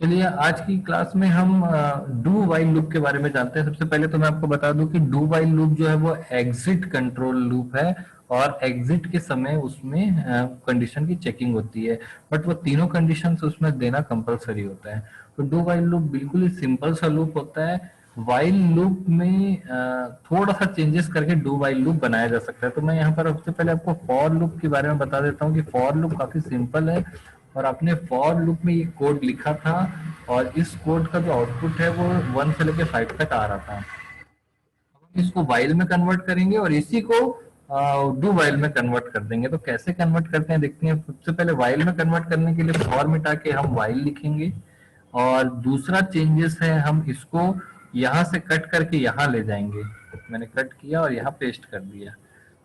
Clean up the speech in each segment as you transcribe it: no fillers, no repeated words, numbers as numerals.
चलिए आज की क्लास में हम डू वाइल लूप के बारे में जानते हैं। सबसे पहले तो मैं आपको बता दूं कि डू वाइल लूप जो है वो एग्जिट कंट्रोल लूप है और एग्जिट के समय उसमें कंडीशन की चेकिंग होती है, बट वो तीनों कंडीशंस उसमें देना कंपलसरी होता है। तो डू वाइल लूप बिल्कुल ही सिंपल सा लूप होता है। वाइल लूप में थोड़ा सा चेंजेस करके डू वाइल लूप बनाया जा सकता है। तो मैं यहाँ पर सबसे पहले आपको फॉर लूप के बारे में बता देता हूँ कि फॉर लूप काफी सिंपल है और आपने फॉर लूप में ये कोड लिखा था और इस कोड का जो आउटपुट है वो 1 से लेके 5 तक आ रहा था। हम इसको वाइल में कन्वर्ट करेंगे और इसी को डू वाइल में कन्वर्ट कर देंगे। तो कैसे कन्वर्ट करते हैं देखते हैं। सबसे पहले वाइल में कन्वर्ट करने के लिए फॉर मिटा के हम वाइल लिखेंगे और दूसरा चेंजेस है हम इसको यहाँ से कट करके यहाँ ले जाएंगे। मैंने कट किया और यहाँ पेस्ट कर दिया।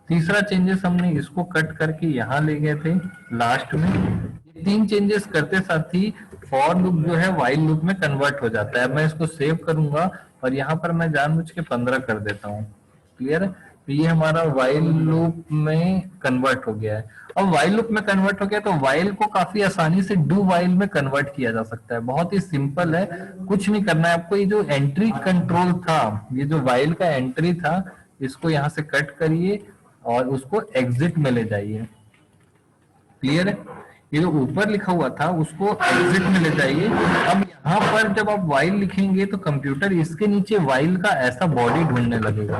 तीसरा चेंजेस हमने इसको कट करके यहाँ ले गए थे लास्ट में। ये तीन चेंजेस करते साथ ही फॉर लूप जो है वाइल लूप में कन्वर्ट हो जाता है। अब मैं इसको सेव करूंगा और यहाँ पर मैं जानबूझ के 15 कर देता हूँ। क्लियर है। तो ये हमारा वाइल लूप में कन्वर्ट हो गया है। अब वाइल लूप में कन्वर्ट हो गया तो वाइल को काफी आसानी से डू वाइल में कन्वर्ट किया जा सकता है। बहुत ही सिंपल है, कुछ नहीं करना है आपको। ये जो एंट्री कंट्रोल था, ये जो वाइल का एंट्री था, इसको यहाँ से कट करिए और उसको एग्जिट में ले जाइए। क्लियर है। ये जो ऊपर लिखा हुआ था उसको एग्जिट में ले जाइए। अब यहाँ पर जब आप वाइल लिखेंगे तो कंप्यूटर इसके नीचे वाइल का ऐसा बॉडी ढूंढने लगेगा।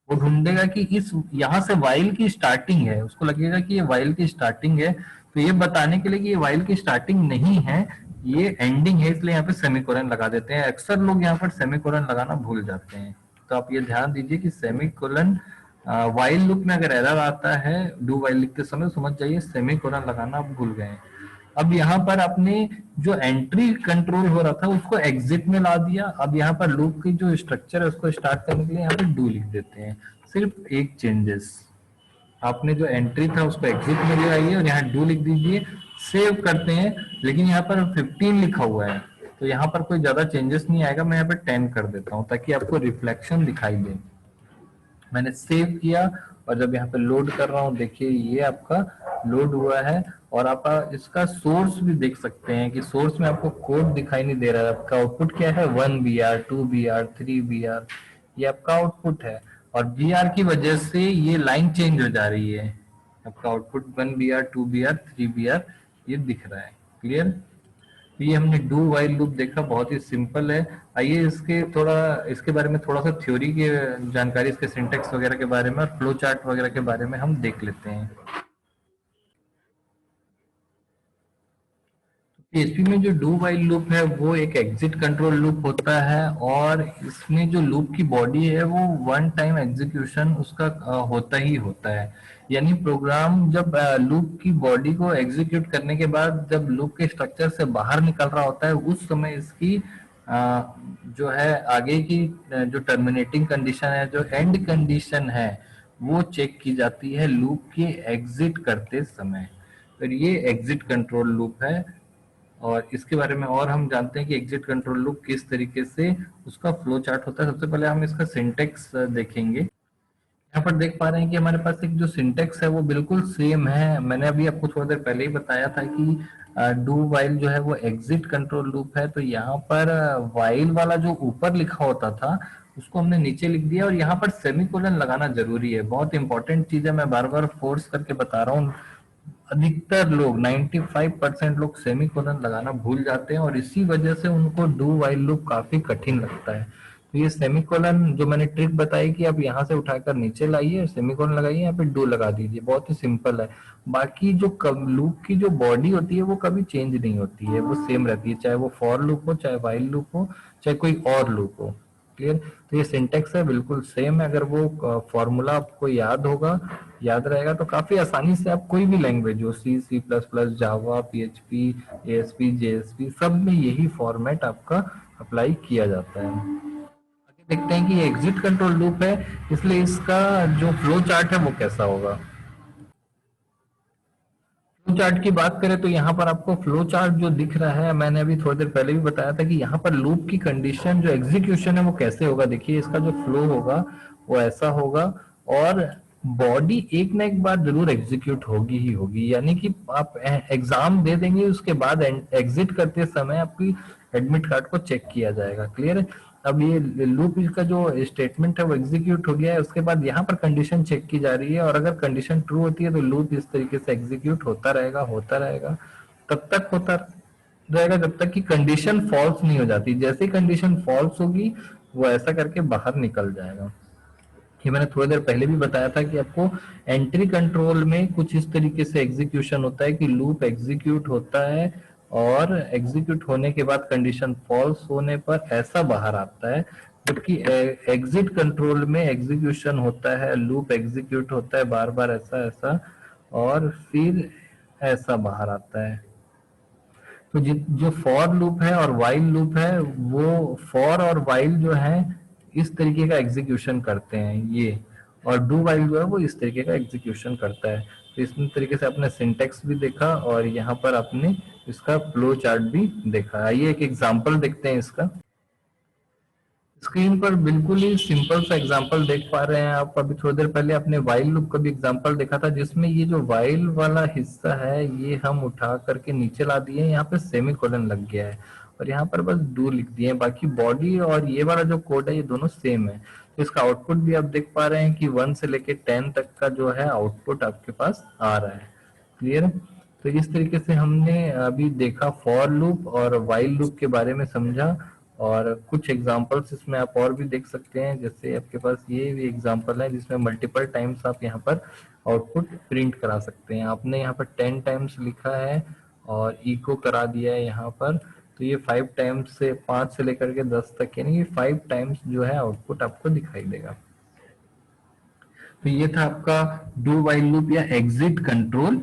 वो ढूंढेगा कि इस यहाँ से वाइल की स्टार्टिंग है, उसको लगेगा कि ये वाइल की स्टार्टिंग है। तो ये बताने के लिए कि ये वाइल की स्टार्टिंग नहीं है, ये एंडिंग है, इसलिए यहाँ पे सेमीकोलन लगा देते हैं। अक्सर लोग यहाँ पर सेमीकोलन लगाना भूल जाते हैं। तो आप ये ध्यान दीजिए कि सेमीकोलन वाइल लूप में अगर एरर आता है डू वाइल लिखते समय समझ जाइए सेमीकोलन लगाना आप भूल गए। अब यहाँ पर आपने जो एंट्री कंट्रोल हो रहा था उसको एग्जिट में ला दिया। अब यहाँ पर लूप की जो स्ट्रक्चर है उसको स्टार्ट करने के लिए यहाँ पे डू लिख देते हैं। सिर्फ एक चेंजेस, आपने जो एंट्री था उसको एग्जिट में ले आइए और यहाँ डू लिख दीजिए। सेव करते हैं, लेकिन यहाँ पर 15 लिखा हुआ है तो यहाँ पर कोई ज्यादा चेंजेस नहीं आएगा। मैं यहाँ पे 10 कर देता हूँ ताकि आपको रिफ्लेक्शन दिखाई दे। मैंने सेव किया और जब यहाँ पे लोड कर रहा हूँ देखिए ये आपका लोड हुआ है। और आप इसका सोर्स भी देख सकते हैं कि सोर्स में आपको कोड दिखाई नहीं दे रहा है। आपका आउटपुट क्या है 1 BR 2 BR 3 BR, ये आपका आउटपुट है। और BR की वजह से ये लाइन चेंज हो जा रही है। आपका आउटपुट 1 BR 2 BR 3 BR ये दिख रहा है। क्लियर। तो ये हमने डू वाइल लूप देखा, बहुत ही सिंपल है। आइए इसके बारे में थोड़ा सा थ्योरी की जानकारी, इसके सिंटेक्स वगैरह के बारे में और फ्लो चार्ट वगैरह के बारे में हम देख लेते हैं। पीएचपी में जो डू वाइल लूप है वो एक एग्जिट कंट्रोल लूप होता है और इसमें जो लूप की बॉडी है वो वन टाइम एग्जीक्यूशन उसका होता ही होता है। यानी प्रोग्राम जब लूप की बॉडी को एग्जीक्यूट करने के बाद जब लूप के स्ट्रक्चर से बाहर निकल रहा होता है उस समय इसकी जो है आगे की जो टर्मिनेटिंग कंडीशन है, जो एंड कंडीशन है, वो चेक की जाती है लूप के एग्जिट करते समय। तो ये एग्जिट कंट्रोल लूप है और इसके बारे में और हम जानते हैं कि एग्जिट कंट्रोल लूप किस तरीके से उसका फ्लो चार्ट होता है। सबसे पहले हम इसका सिंटेक्स देखेंगे। यहाँ पर देख पा रहे हैं कि हमारे पास एक जो सिंटेक्स है वो बिल्कुल सेम है। मैंने अभी आपको थोड़ी देर पहले ही बताया था कि डू वाइल जो है वो एग्जिट कंट्रोल लूप है। तो यहाँ पर वाइल वाला जो ऊपर लिखा होता था उसको हमने नीचे लिख दिया और यहाँ पर सेमीकोलन लगाना जरूरी है। बहुत इंपॉर्टेंट चीज है, मैं बार बार फोर्स करके बता रहा हूँ। अधिकतर लोग 95% लोग सेमीकोलन लगाना भूल जाते हैं और इसी वजह से उनको डू वाइल लूप काफी कठिन लगता है। तो ये सेमीकोलन जो मैंने ट्रिक बताई कि आप यहाँ से उठाकर नीचे लाइए, सेमीकोलन लगाइए, यहाँ पे डू लगा दीजिए, बहुत ही सिंपल है। बाकी जो लूप की जो बॉडी होती है वो कभी चेंज नहीं होती है, वो सेम रहती है, चाहे वो फॉर लूप हो, चाहे वाइल लूप हो, चाहे कोई और लूप हो। क्लियर। तो ये सिंटेक्स है बिल्कुल सेम है। अगर वो फॉर्मूला आपको याद होगा, याद रहेगा तो काफी आसानी से आप कोई भी लैंग्वेज हो, C++, जावा, PHP, ASP, JSP, सब में यही फॉर्मेट आपका अप्लाई किया जाता है। आगे देखते हैं कि एग्जिट कंट्रोल लूप है इसलिए इसका जो फ्लो चार्ट है वो कैसा होगा। फ्लो चार्ट की बात करें तो यहाँ पर आपको फ्लो चार्ट जो दिख रहा है, मैंने अभी थोड़ी देर पहले भी बताया था कि यहाँ पर लूप की कंडीशन जो एग्जीक्यूशन है वो कैसे होगा। देखिए इसका जो फ्लो होगा वो ऐसा होगा और बॉडी एक ना एक बार जरूर एग्जीक्यूट होगी ही होगी, यानी कि आप एग्जाम दे देंगे उसके बाद एग्जिट करते समय आपकी एडमिट कार्ड को चेक किया जाएगा। क्लियर है? अब ये लूप का जो स्टेटमेंट है वो एग्जीक्यूट हो गया है, उसके बाद यहाँ पर कंडीशन चेक की जा रही है, और अगर कंडीशन ट्रू होती है तो लूप इस तरीके से एग्जीक्यूट होता रहेगा, तब तक होता रहेगा जब तक कि कंडीशन फॉल्स नहीं हो जाती। जैसे ही कंडीशन फॉल्स होगी वो ऐसा करके बाहर निकल जाएगा। ये मैंने थोड़ी देर पहले भी बताया था कि आपको एंट्री कंट्रोल में कुछ इस तरीके से एग्जीक्यूशन होता है कि लूप एग्जीक्यूट होता है और एग्जीक्यूट होने के बाद कंडीशन फॉल्स होने पर ऐसा बाहर आता है, जबकि एग्जिट कंट्रोल में एग्जीक्यूशन होता है, लूप एग्जीक्यूट होता है बार बार ऐसा ऐसा, और फिर ऐसा बाहर आता है। तो जो फॉर लूप है और वाइल लूप है, वो फॉर और वाइल जो है इस तरीके का एग्जीक्यूशन करते हैं ये, और डू वाइल जो है वो इस तरीके का एग्जीक्यूशन करता है। तो इस तरीके से आपने सिंटेक्स भी देखा और यहाँ पर आपने इसका फ्लो चार्ट भी देखा। आइए एक एग्जांपल देखते हैं इसका। स्क्रीन पर बिल्कुल ही सिंपल सा एग्जांपल देख पा रहे हैं आप। अभी थोड़ी देर पहले आपने वाइल लूप का भी एग्जांपल देखा था, जिसमें ये जो वाइल वाला हिस्सा है ये हम उठा करके नीचे ला दिए, यहाँ पे सेमी कोलन लग गया है और यहाँ पर बस डू लिख दिए। बाकी बॉडी और ये वाला जो कोड है ये दोनों सेम है। तो इसका आउटपुट भी आप देख पा रहे हैं कि 1 से लेके 10 तक का जो है आउटपुट आपके पास आ रहा है। क्लियर है? तो इस तरीके से हमने अभी देखा फॉर लूप और वाइल लूप के बारे में समझा, और कुछ एग्जांपल्स इसमें आप और भी देख सकते हैं। जैसे आपके पास ये भी एग्जांपल है जिसमें मल्टीपल टाइम्स आप यहाँ पर आउटपुट प्रिंट करा सकते हैं। आपने यहाँ पर 10 टाइम्स लिखा है और इको करा दिया है यहाँ पर, तो ये 5 टाइम्स से 5 से लेकर के 10 तक, यानी कि 5 टाइम्स जो है आउटपुट आपको दिखाई देगा। तो ये था आपका डू वाइल लूप या एग्जिट कंट्रोल